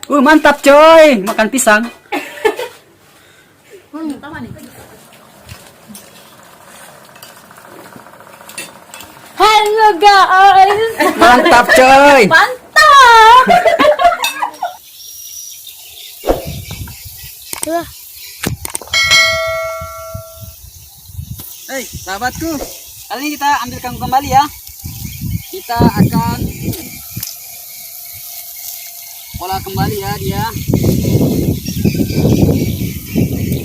Mantap coy, makan pisang. Halo guys. Mantap coy. Mantap. Hei, sahabatku. Kali ini kita ambil kangkung kembali ya. Kita akan olah kembali ya dia.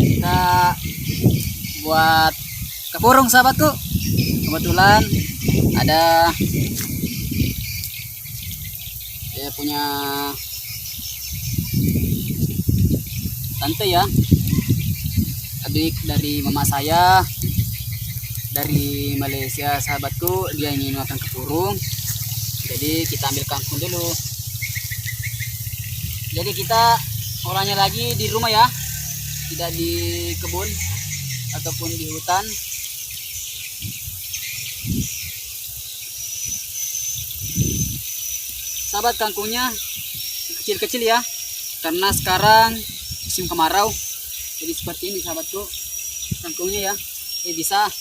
Kita buat kepurung sahabatku. Kebetulan ada dia punya tante ya, adik dari mama saya dari Malaysia sahabatku. Dia ingin makan kepurung, jadi kita ambil kangkung dulu. Jadi kita olahnya lagi di rumah ya, tidak di kebun ataupun di hutan. Sahabat, kangkungnya kecil-kecil ya, karena sekarang musim kemarau. Jadi seperti ini sahabatku kangkungnya ya. Bisa.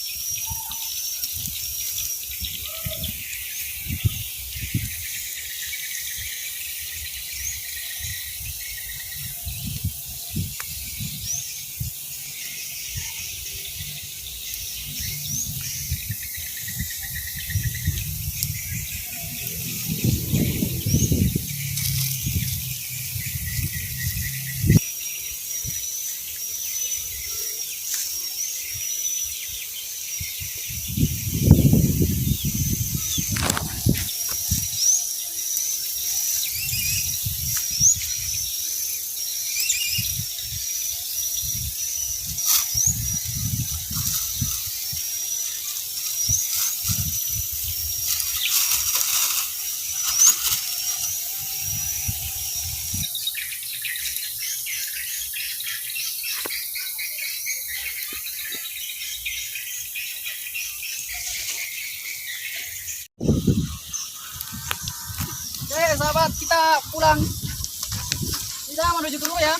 Oke sahabat, kita pulang. Kita menuju ke rumah ya.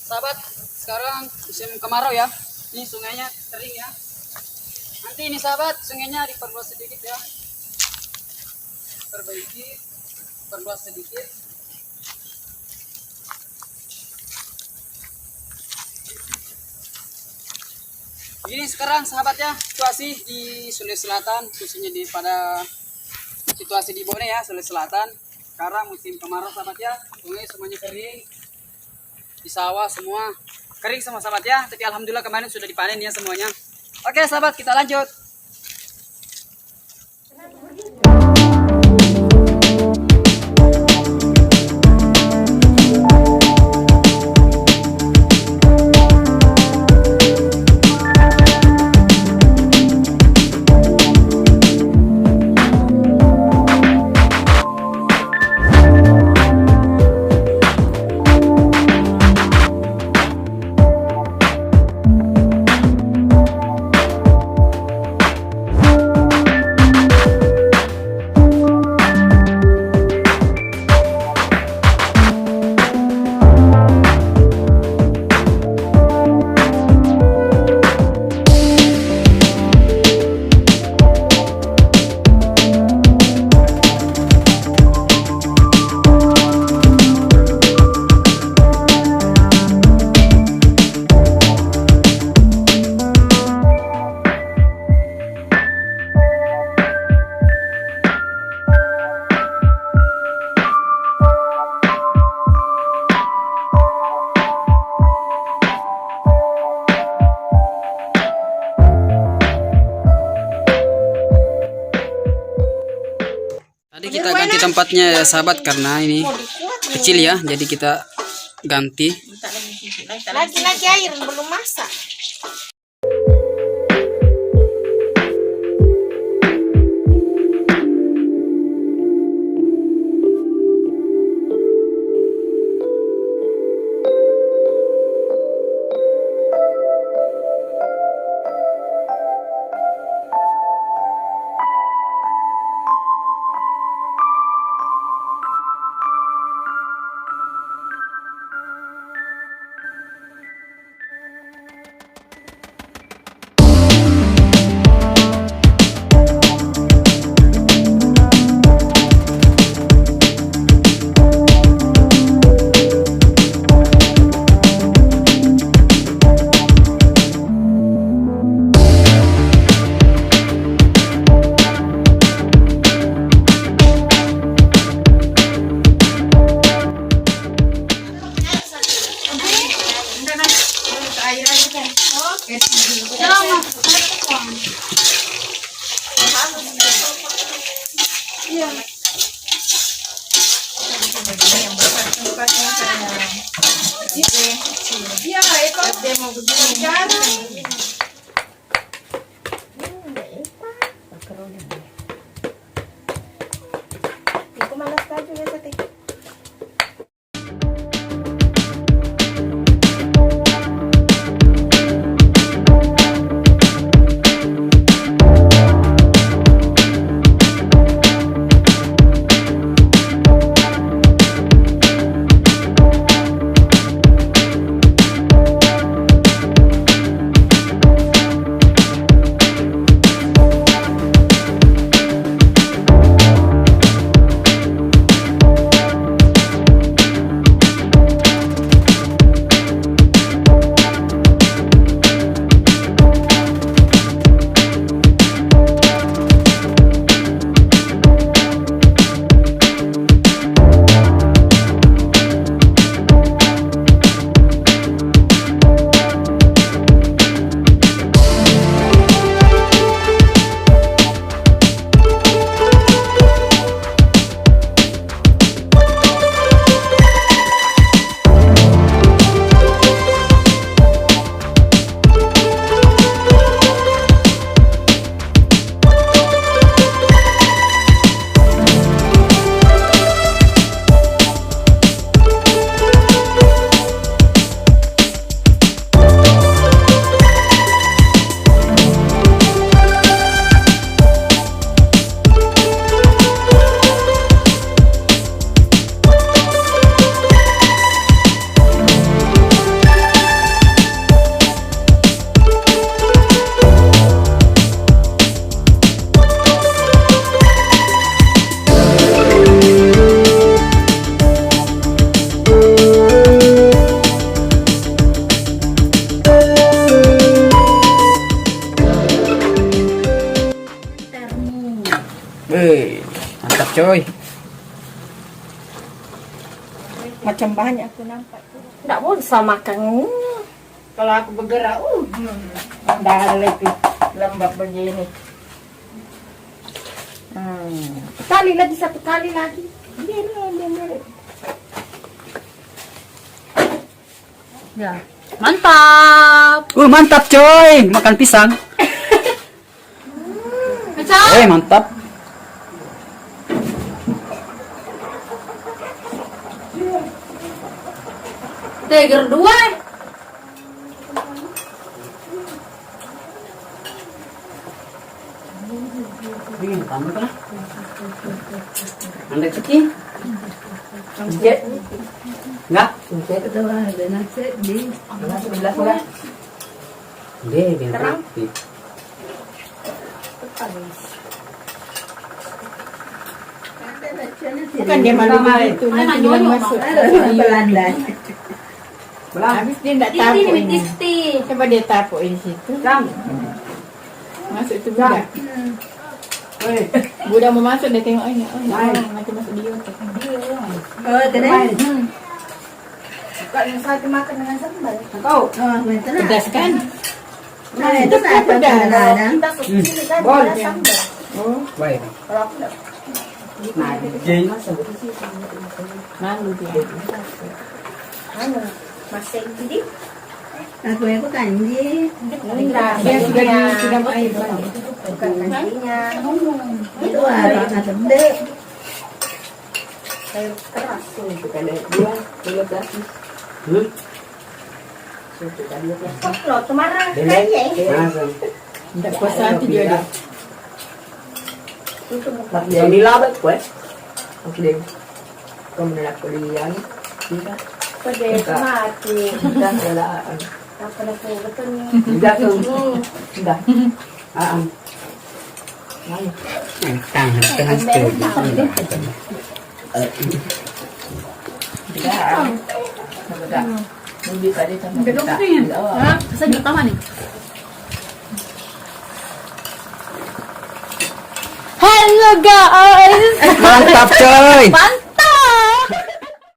Sahabat, sekarang musim kemarau ya. Ini sungainya kering ya. Nanti ini sahabat, sungainya diperluas sedikit ya. Perbaiki, perluas sedikit. Ini sekarang sahabat ya, situasi di Sulawesi Selatan, khususnya pada situasi di Bone ya, Sulawesi Selatan. Sekarang musim kemarau sahabat ya, sungai semuanya kering, di sawah semua kering semua sahabat ya. Tapi alhamdulillah kemarin sudah dipanen ya semuanya. Oke sahabat, kita lanjut. Tadi kita ganti tempatnya ya sahabat, karena ini kecil ya, jadi kita ganti. Lagi air belum masak. Iya. Yang besar tempatnya saya. Iya, itu dia mau begini jarang. Itu malas baju ya tadi. Wih, mantap coy. Macam banyak aku nampak. Enggak bisa makan. Kalau aku bergerak, dah lebih lembab begini. Kali lagi, satu kali lagi. Biar. Ya. Mantap. Mantap coy, makan pisang. Mantap. Tiger 2. Ini kamu kan? Anda kecil? Enggak? Terang. Bukan dia malu itu nanti dia masuk Belanda. Habis dia enggak tahu ini. Coba dia tapu di situ. Masuk itu budak. Budak mau masuk dia tengok ini. Nanti masuk dia. Bukan yang satu makan dengan sambal. Kau? Pedas kan? Itu pedas. Kita sini kan ada sambal. Oh, Baik. Kalau aku enggak. malu dia. Anu, masih jadi. Aku yang bukan dia. Dia sudah air mandi. Bukan nantinya. Itu ada anak gede. Kayak keras tuh. Kok lo kemarin kayaknya. Tidak kuasa hati dia. Yang dilabat kue. Oke. Kemudian kuliah ni. Tidak. Pada mati. Tidak ada. Apa nak betul ni? Tidak tu. Tidak. Mana? Tangan tengah sekali. Tidak. Mungkin tadi sama. Gedung ni. Ha? Saan yung tama ni? Hello guys. Mantap coy. Mantap.